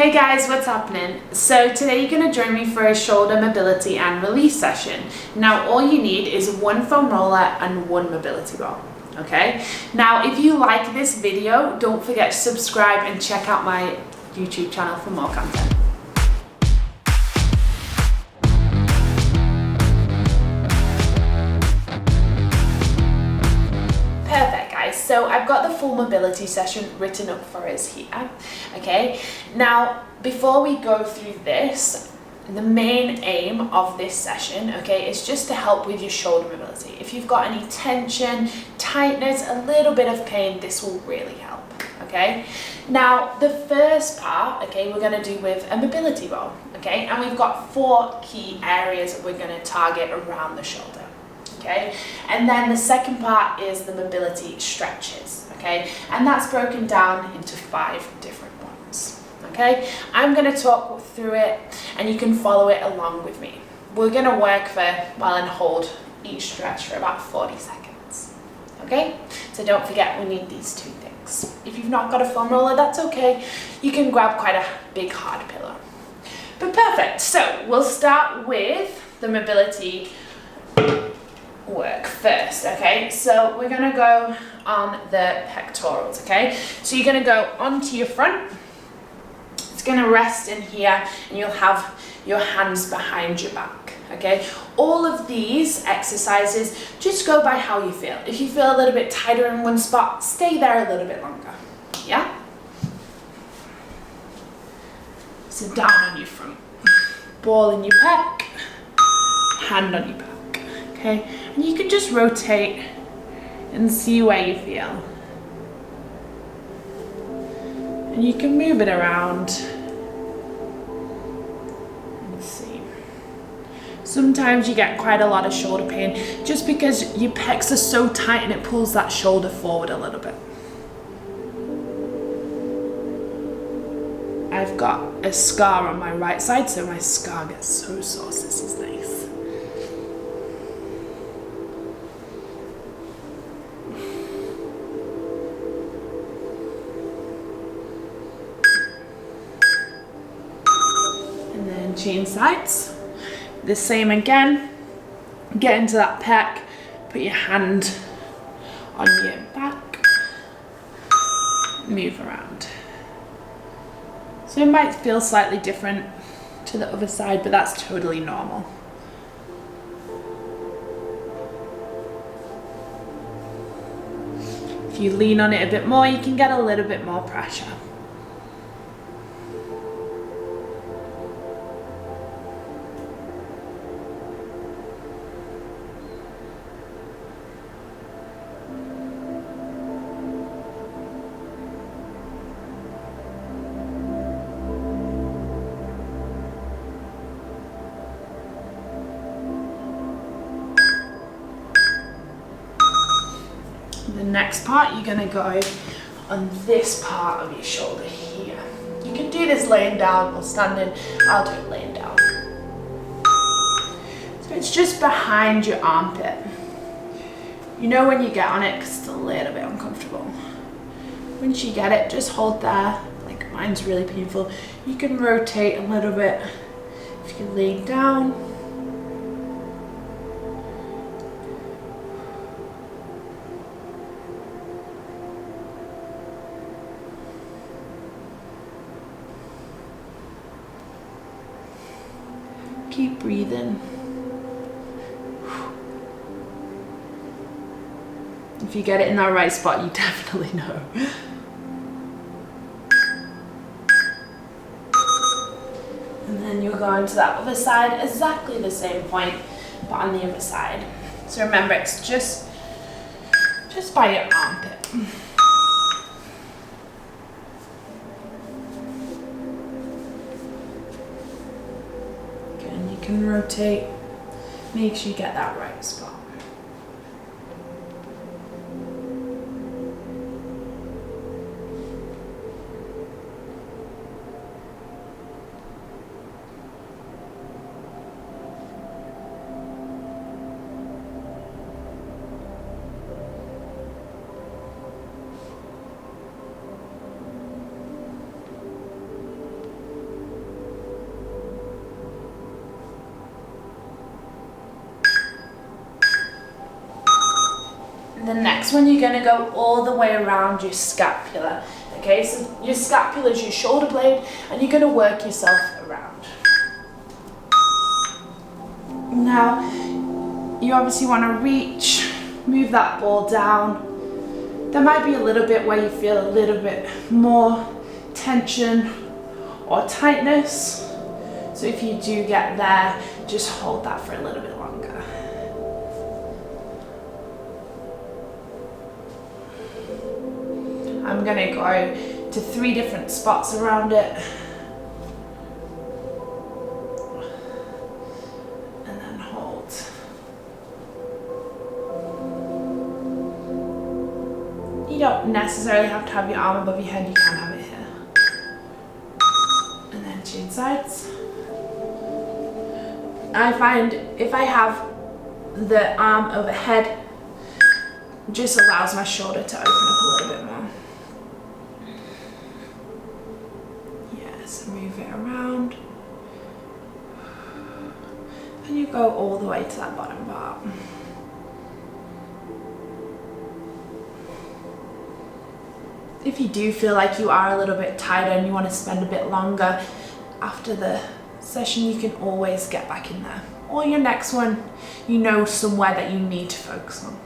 Hey guys, what's happening? So today you're going to join me for a shoulder mobility and release session. Now all you need is one foam roller and one mobility ball. Okay? Now if you like this video, don't forget to subscribe and check out my YouTube channel for more content. Perfect guys, so I've got the full mobility session written up for us here. Okay, now before we go through this, the main aim of this session, okay, is just to help with your shoulder mobility. If you've got any tension, tightness, a little bit of pain, this will really help. Okay, now the first part, okay, we're going to do with a mobility ball. Okay, and we've got 4 key areas that we're going to target around the shoulder. Okay, and then the second part is the mobility stretches. Okay, and that's broken down into 5 different ones. Okay, I'm going to talk through it and you can follow it along with me. We're going to work for, well, and hold each stretch for about 40 seconds. Okay, so don't forget we need these 2 things. If you've not got a foam roller, that's okay. You can grab quite a big hard pillow. But perfect, so we'll start with the mobility work first. Okay, so we're going to go on the pectorals. Okay, so you're going to go onto your front. It's going to rest in here and you'll have your hands behind your back. Okay, all of these exercises, just go by how you feel. If you feel a little bit tighter in one spot, stay there a little bit longer. Yeah, so down on your front, ball in your pec, hand on your back. Okay, and you can just rotate and see where you feel. And you can move it around and see. Sometimes you get quite a lot of shoulder pain just because your pecs are so tight and it pulls that shoulder forward a little bit. I've got a scar on my right side, so my scar gets so sore. This is nice. Chain sides, the same again. Get into that pec, put your hand on your back, move around. So it might feel slightly different to the other side, but that's totally normal. If you lean on it a bit more, you can get a little bit more pressure. The next part, you're going to go on this part of your shoulder here. You can do this laying down or standing. I'll do it laying down. So it's just behind your armpit. You know when you get on it because it's a little bit uncomfortable. Once you get it, just hold there. Like mine's really painful. You can rotate a little bit if you're laying down. Keep breathing. If you get it in that right spot, you definitely know. And then you'll go into that other side, exactly the same point, but on the other side. So remember, it's just by your armpit. You can rotate, make sure you get that right spot. The next one, you're going to go all the way around your scapula. Okay, so your scapula is your shoulder blade, and you're going to work yourself around. Now, you obviously want to reach, move that ball down. There might be a little bit where you feel a little bit more tension or tightness. So if you do get there, just hold that for a little bit longer. I'm gonna go to 3 different spots around it. And then hold. You don't necessarily have to have your arm above your head, you can have it here. And then to the sides. I find if I have the arm overhead, it just allows my shoulder to open up a little bit more. Yes, move it around. And you go all the way to that bottom part. If you do feel like you are a little bit tighter and you want to spend a bit longer after the session, you can always get back in there. Or your next one, you know somewhere that you need to focus on.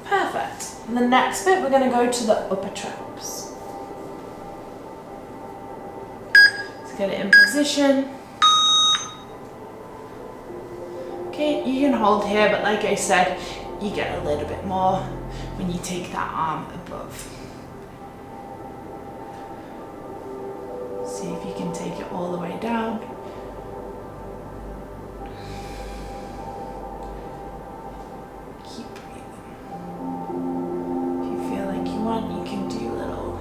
Perfect. And the next bit, we're going to go to the upper traps. Get it in position. Okay, you can hold here, but like I said, you get a little bit more when you take that arm above. See if you can take it all the way down. Keep breathing. If you feel like you want, you can do little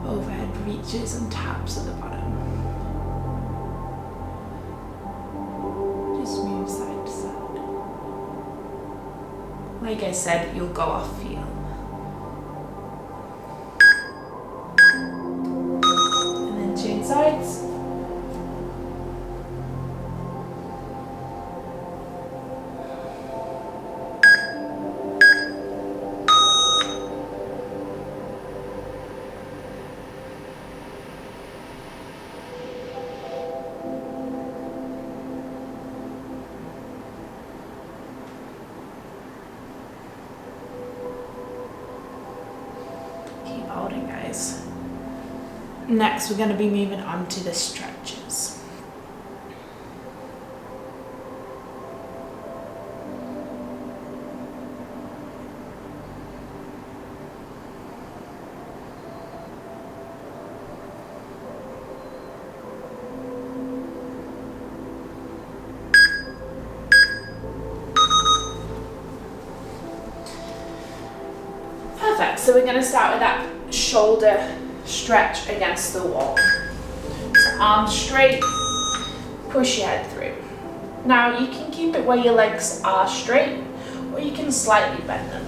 overhead reaches and taps at the bottom. Move side to side. Like I said, you'll go off feel. And then change sides. Holding, guys. Next, we're going to be moving on to the stretches. Perfect. So we're going to start with that shoulder stretch against the wall. So arms straight, push your head through. Now you can keep it where your legs are straight, or you can slightly bend them.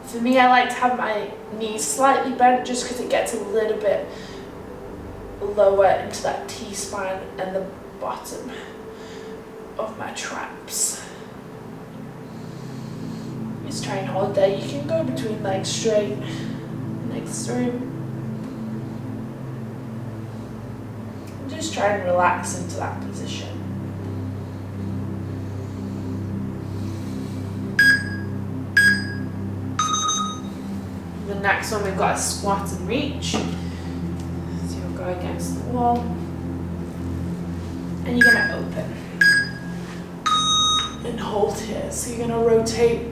For me, I like to have my knees slightly bent just because it gets a little bit lower into that T-spine and the bottom of my traps. Just try and hold there. You can go between legs straight, legs through. Just try and relax into that position. The next one, we've got a squat and reach. So you'll go against the wall. And you're going to open. And hold here. So you're going to rotate.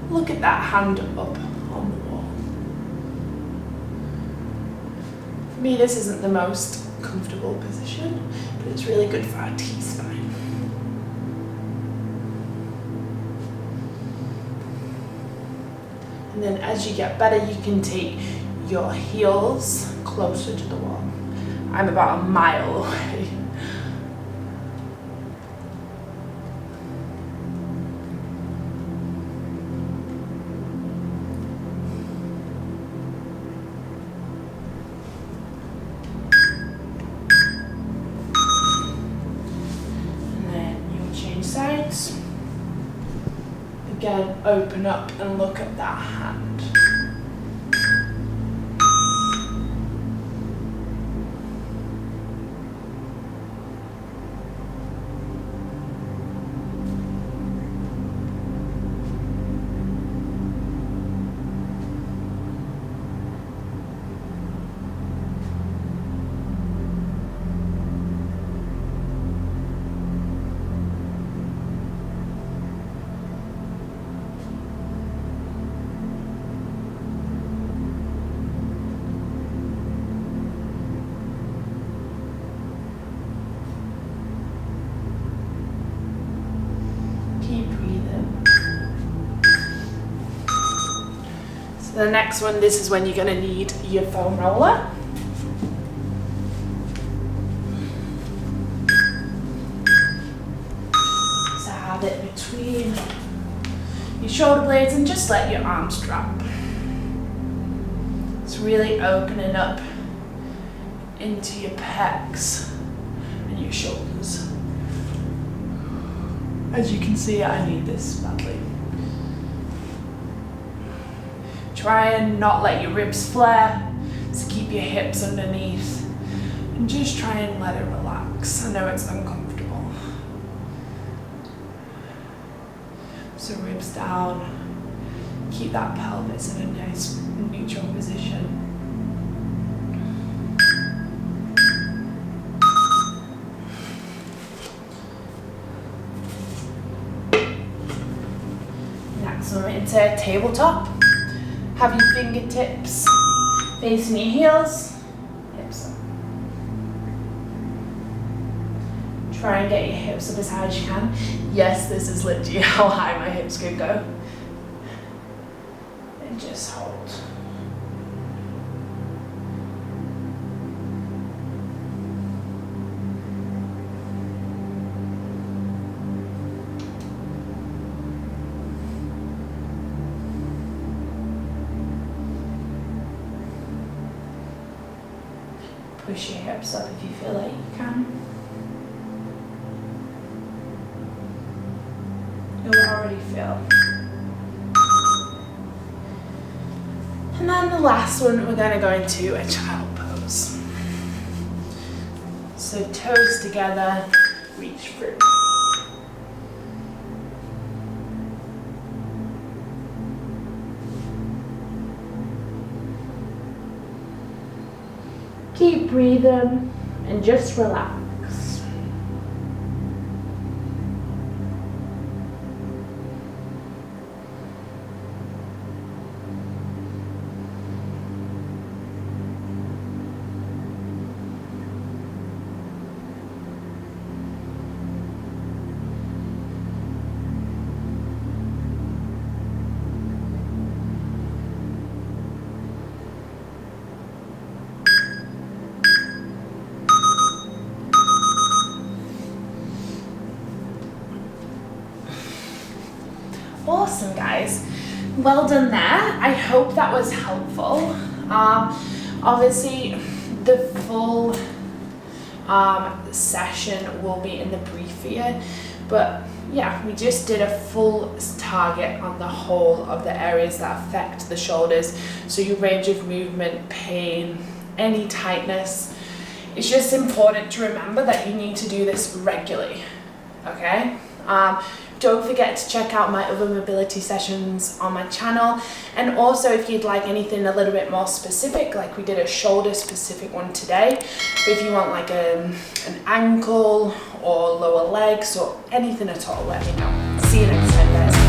Look at that hand up on the wall. For me, this isn't the most comfortable position, but it's really good for our T-spine. And then as you get better, you can take your heels closer to the wall. I'm about a mile away. again, open up and look at that hand. The next one, this is when you're going to need your foam roller. So have it between your shoulder blades and just let your arms drop. It's really opening up into your pecs and your shoulders. As you can see, I need this badly. Try and not let your ribs flare, so keep your hips underneath and just try and let it relax. I know it's uncomfortable. So ribs down, keep that pelvis in a nice neutral position. Next one, into tabletop. Have your fingertips facing your heels, hips up. Try and get your hips up as high as you can. Yes, this is literally how high my hips could go. And just hold. Push your hips up if you feel like you can. You'll already feel. And then the last one, we're going to go into a child pose. So toes together, reach through. Keep breathing and just relax. Awesome, guys. Well done there. I hope that was helpful. Obviously, the full session will be in the brief for you, but yeah, we just did a full target on the whole of the areas that affect the shoulders. So your range of movement, pain, any tightness. It's just important to remember that you need to do this regularly, okay? Don't forget to check out my other mobility sessions on my channel, and also if you'd like anything a little bit more specific, like we did a shoulder specific one today, but if you want like an ankle or lower legs or anything at all, let me know. See you next time, guys.